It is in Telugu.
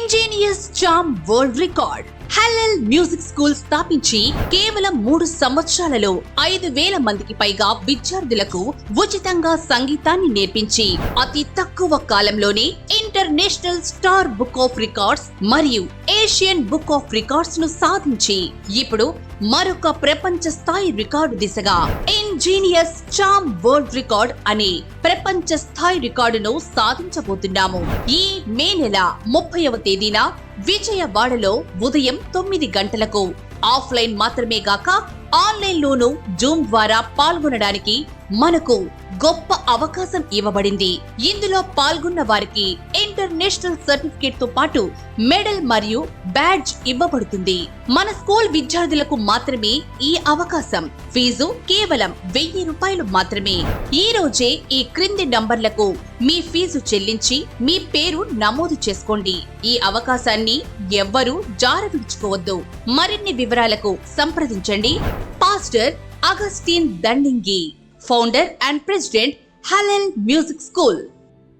ఇంజనీర్స్ చామ్ వరల్డ్ రికార్డ్. హల్లెల్ మ్యూజిక్ స్కూల్ స్థాపించి కేవలం 3 సంవత్సరాలలో 5,000 మందికి పైగా విద్యార్థులకు ఉచితంగా సంగీతాన్ని నేర్పించి అతి తక్కువ కాలంలోనే international star book of records మరియు ఏషియన్ బుక్ ఆఫ్ రికార్డ్స్ ను సాధించి ఇప్పుడు మరొక ప్రపంచ స్థాయి రికార్డు దిశగా ఇంజనీర్స్ చామ్ వరల్డ్ రికార్డ్ అనే ప్రపంచ స్థాయి రికార్డును సాధించబోతున్నాము. ఈ మే నెల 30వ తేదీన విజయవాడలో ఉదయం 9 గంటలకు ఆఫ్లైన్ మాత్రమే గాక ఆన్లైన్ లోను జూమ్ ద్వారా పాల్గొనడానికి మనకు గొప్ప అవకాశం ఇవ్వబడింది. ఇందులో పాల్గొన్న వారికి ఇంటర్నేషనల్ సర్టిఫికేట్ తో పాటు మెడల్ మరియు బ్యాడ్జ్ ఇవ్వబడుతుంది. మన స్కూల్ విద్యార్థులకు మాత్రమే ఈ అవకాశం. ఫీజు కేవలం 1000 రూపాయలు మాత్రమే. ఈ రోజే ఈ క్రింది నంబర్లకు మీ ఫీజు చెల్లించి మీ పేరు నమోదు చేసుకోండి. ఈ అవకాశాన్ని ఎవ్వరూ జారవిడుచుకోవద్దు. మరిన్ని వివరాలకు సంప్రదించండి pastor Augustine Dandingi, founder and president Hallel music school.